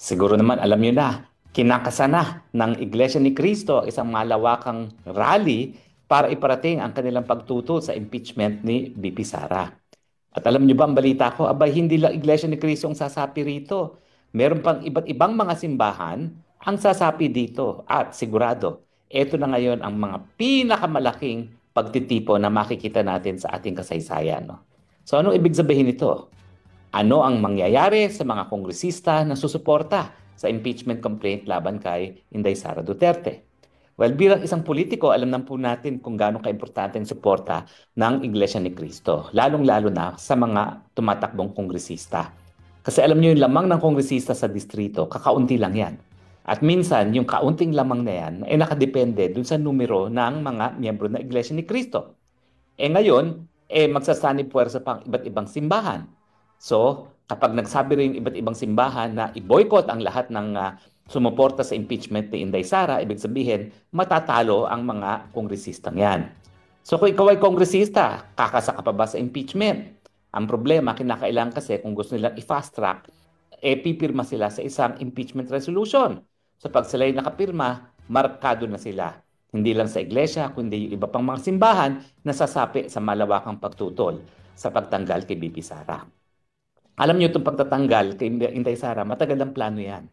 Siguro naman alam niyo na, kinakasana ng Iglesia ni Cristo isang malawakang rally para iparating ang kanilang pagtutol sa impeachment ni BP Sara. At alam niyo ba ang balita ko, abay hindi lang Iglesia ni Cristo ang sasapi rito. Meron pang iba't ibang mga simbahan ang sasapi dito. At sigurado, ito na ngayon ang mga pinakamalaking pagtitipo na makikita natin sa ating kasaysayan. No? So anong ibig sabihin nito? Ano ang mangyayari sa mga kongresista na susuporta sa impeachment complaint laban kay Inday Sara Duterte? Well, bilang isang politiko, alam na po natin kung gaano kaimportante ang suporta ng Iglesia ni Cristo, lalong-lalo na sa mga tumatakbong kongresista. Kasi alam niyo yung lamang ng kongresista sa distrito, kakaunti lang yan. At minsan, yung kaunting lamang na yan ay nakadepende dun sa numero ng mga miyembro ng Iglesia ni Cristo. Ngayon, magsasanib puwersa pang iba't ibang simbahan. So, kapag nagsabi rin iba't ibang simbahan na i-boycott ang lahat ng sumuporta sa impeachment ni Inday Sara, ibig sabihin, matatalo ang mga kongresistang yan. So, kung ikaw ay kongresista, kakasa ka pa ba sa impeachment? Ang problema, kinakailangan kasi kung gusto nilang i-fast track, pipirma sila sa isang impeachment resolution. So, pag sila ay nakapirma, markado na sila. Hindi lang sa iglesia, kundi yung iba pang mga simbahan na sasapi sa malawakang pagtutol sa pagtanggal kay BP Sara. Alam niyo itong pagtatanggal kay Inday Sara, matagal ang plano yan.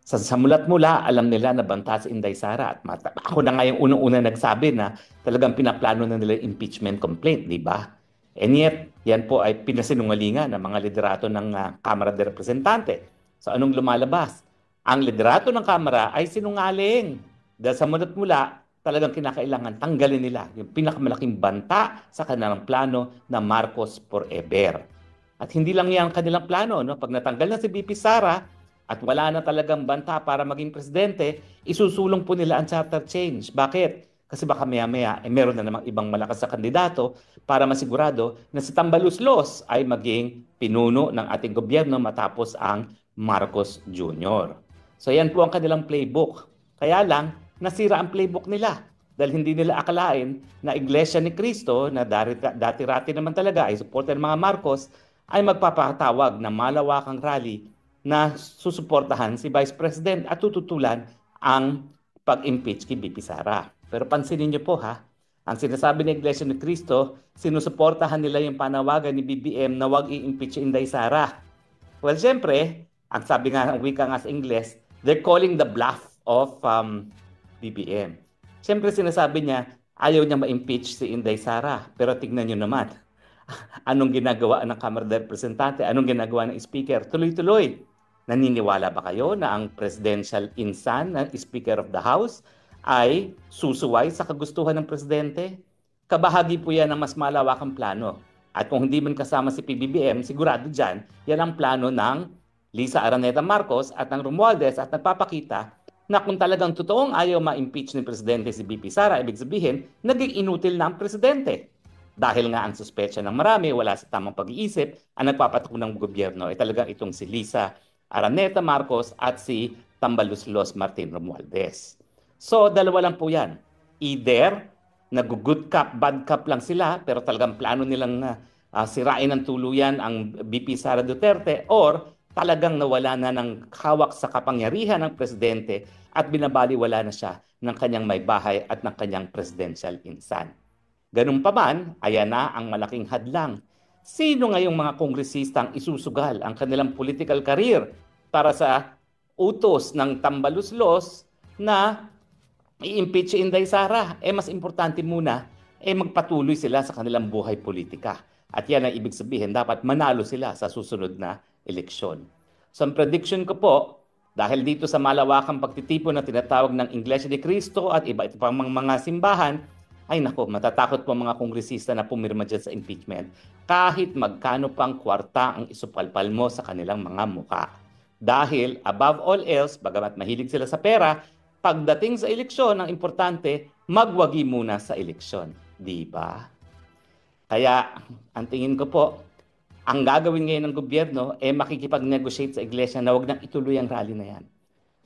Sa mulat-mula, alam nila na banta si Inday Sara. At ako na nga yung unang-una nagsabi na talagang pinaplano na nila yung impeachment complaint, di ba? And yet, yan po ay pinasinungalingan ng mga liderato ng Kamara de Representante. So anong lumalabas? Ang liderato ng Kamara ay sinungaling. Dahil sa mulat-mula, talagang kinakailangan tanggalin nila yung pinakamalaking banta sa kanilang plano na Marcos Forever. At hindi lang yan kanilang plano, no? Pag natanggal na si BP Sara at wala na talagang banta para maging presidente, isusulong po nila ang charter change. Bakit? Kasi baka maya-maya, meron na namang ibang malakas sa kandidato para masigurado na si Tambaluslos ay maging pinuno ng ating gobyerno matapos ang Marcos Jr. So yan po ang kanilang playbook. Kaya lang, nasira ang playbook nila dahil hindi nila akalain na Iglesia ni Cristo na dati-rati naman talaga ay supporter ng mga Marcos ay magpapatawag ng malawakang rally na susuportahan si Vice President at tututulan ang pag-impeach kay BP Sara. Pero pansinin niyo po ha, ang sinasabi ng Iglesia ni Cristo, sinusuportahan nila yung panawagan ni BBM na wag i-impeach si Inday Sara. Well, siyempre, ang sabi nga, ang wika nga sa Ingles, they're calling the bluff of BBM. Siyempre, sinasabi niya, ayaw niya ma-impeach si Inday Sara. Pero tignan niyo naman, anong ginagawa ng Kamara de Representante? Anong ginagawa ng Speaker? Tuloy-tuloy. Naniniwala ba kayo na ang presidential insan ng Speaker of the House ay susuway sa kagustuhan ng Presidente? Kabahagi po yan ng mas malawakang plano. At kung hindi man kasama si PBBM, sigurado dyan, yan ang plano ng Lisa Araneta Marcos at ng Romualdez at nagpapakita na kung talagang totoong ayaw ma-impeach ni Presidente si BP Sara, ibig sabihin, naging inutil na ang Presidente. Dahil nga ang suspetsya ng marami, wala sa tamang pag-iisip, ang nagpapatakbo ng gobyerno ay talagang itong si Lisa Araneta Marcos at si Tambaluslos Martin Romualdez. So, dalawa lang po yan. Either, nag-good cop, bad cop lang sila, pero talagang plano nilang sirain ng tuluyan ang BP Sara Duterte, or talagang nawala na ng hawak sa kapangyarihan ng presidente at binabaliwala na siya ng kanyang may bahay at ng kanyang presidential insan. Ganun pa man, ayan na ang malaking hadlang. Sino ngayong mga kongresistang isusugal ang kanilang political career para sa utos ng Tambaluslos na i-impeach si Inday Sara? Mas importante muna, magpatuloy sila sa kanilang buhay politika. At yan ang ibig sabihin, dapat manalo sila sa susunod na eleksyon. So ang prediction ko po, dahil dito sa malawakang pagtitipon na tinatawag ng Iglesia ni Cristo at iba pang mga simbahan, ay nako, matatakot po mga kongresista na pumirma dyan sa impeachment kahit magkano pang kwarta ang isupalpal mo sa kanilang mga muka. Dahil above all else, bagamat mahilig sila sa pera, pagdating sa eleksyon, ang importante, magwagi muna sa eleksyon. Di ba? Kaya, ang tingin ko po, ang gagawin ngayon ng gobyerno, makikipag-negotiate sa iglesia na wag nang ituloy ang rally na yan.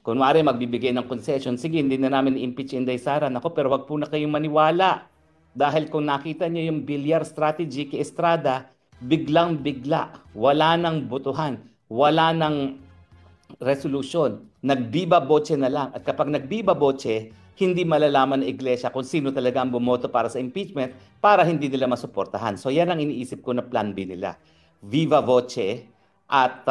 Kunwari, magbibigay ng concession, sige, hindi na namin i-impeach Inday Sara. Nako, pero wag po na kayong maniwala. Dahil kung nakita niyo yung bilyar strategy kay Estrada, biglang-bigla, wala nang butuhan, wala nang resolution. Nagbiba botse na lang. At kapag nagbiba botse, hindi malalaman ng iglesia kung sino talaga ang bumoto para sa impeachment para hindi nila masuportahan. So yan ang iniisip ko na plan B nila. Viva voce at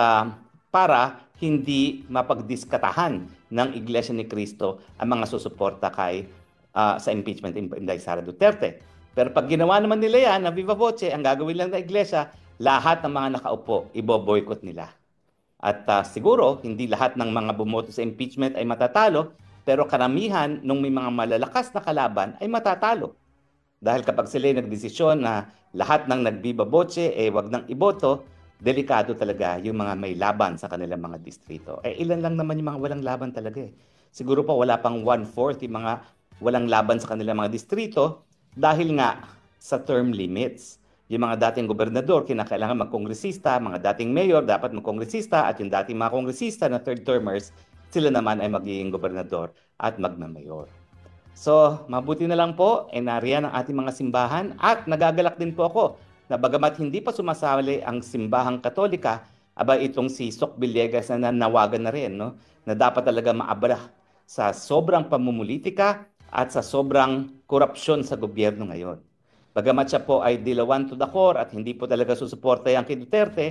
para hindi mapagdiskatahan ng Iglesia ni Cristo ang mga susuporta kay sa impeachment ni Inday Sara Duterte. Pero pag ginawa naman nila yan na viva voce, ang gagawin lang ng iglesia, lahat ng mga nakaupo, ibo-boycott nila. At siguro, hindi lahat ng mga bumoto sa impeachment ay matatalo, pero karamihan nung may mga malalakas na kalaban ay matatalo. Dahil kapag sila ay nagdesisyon na lahat ng nagbiba botse, wag nang iboto, delikado talaga yung mga may laban sa kanilang mga distrito. Ilan lang naman yung mga walang laban talaga eh. Siguro pa wala pang 1/4 yung mga walang laban sa kanilang mga distrito dahil nga sa term limits. Yung mga dating gobernador, kinakailangan magkongresista, mga dating mayor, dapat magkongresista, at yung dating mga kongresista na third-termers, sila naman ay magiging gobernador at magmamayor. So, mabuti na lang po, nariyan ang ating mga simbahan at nagagalak din po ako na bagamat hindi pa sumasali ang simbahang katolika, aba itong si Sok Villegas na nanawagan na rin, no? Na dapat talaga maabala sa sobrang pamumulitika at sa sobrang korupsyon sa gobyerno ngayon. Bagamat siya po ay dilawan to the core at hindi po talaga susuporta yan kay Duterte,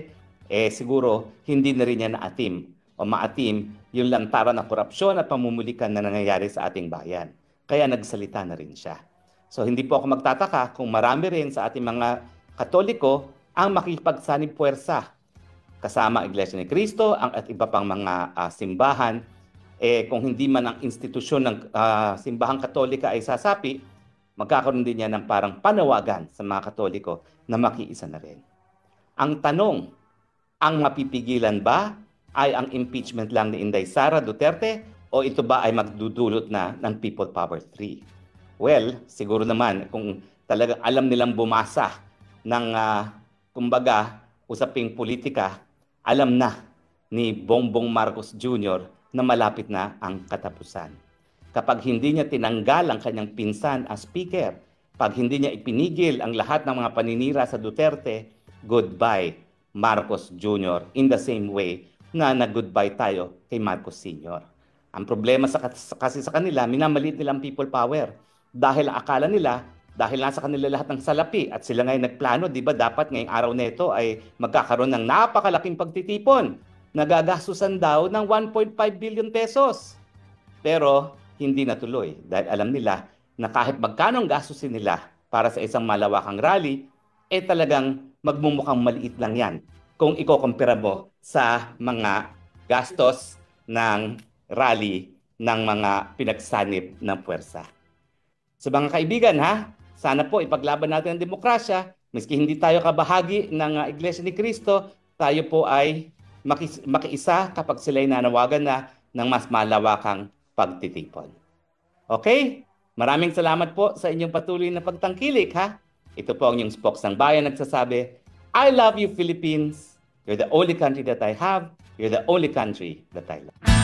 siguro hindi na rin niya naatim o maatim yung lantaran ng korupsyon at pamumulikan na nangyayari sa ating bayan. Kaya nagsalita na rin siya. So hindi po ako magtataka kung marami rin sa ating mga Katoliko ang makipagsanib puwersa kasama Iglesia ni Cristo at iba pang mga simbahan. Kung hindi man ang institusyon ng simbahang Katolika ay sasapi, magkakaroon din niya ng parang panawagan sa mga Katoliko na makiisa na rin. Ang tanong, ang mapipigilan ba ay ang impeachment lang ni Inday Sara Duterte o ito ba ay magdudulot na ng People Power 3? Well, siguro naman kung talagang alam nilang bumasa ng kumbaga usaping politika, alam na ni Bongbong Marcos Jr. na malapit na ang katapusan. Kapag hindi niya tinanggal ang kanyang pinsan as speaker, pag hindi niya ipinigil ang lahat ng mga paninira sa Duterte, goodbye Marcos Jr. in the same way na nag-goodbye tayo kay Marcos Sr. Ang problema kasi sa kanila, minamaliit nilang people power dahil akala nila dahil nasa kanila lahat ng salapi at sila ngayon nagplano, di ba dapat ngayong araw na ito ay magkakaroon ng napakalaking pagtitipon. Nagagastusan daw ng 1.5 billion pesos. Pero hindi natuloy dahil alam nila na kahit magkano ang gastusin nila para sa isang malawakang rally, talagang magmumukhang maliit lang yan kung ikokompara mo sa mga gastos ng rally ng mga pinagsanib ng puwersa. Sa mga kaibigan sana po ipaglaban natin ang demokrasya, miski hindi tayo kabahagi ng Iglesia ni Cristo, tayo po ay makiisa kapag sila'y nanawagan na ng mas malawakang pagtitipon. Okay? Maraming salamat po sa inyong patuloy na pagtangkilik Ito po ang inyong spokesang bayan nagsasabi, I love you Philippines. You're the only country that I have. You're the only country that I love.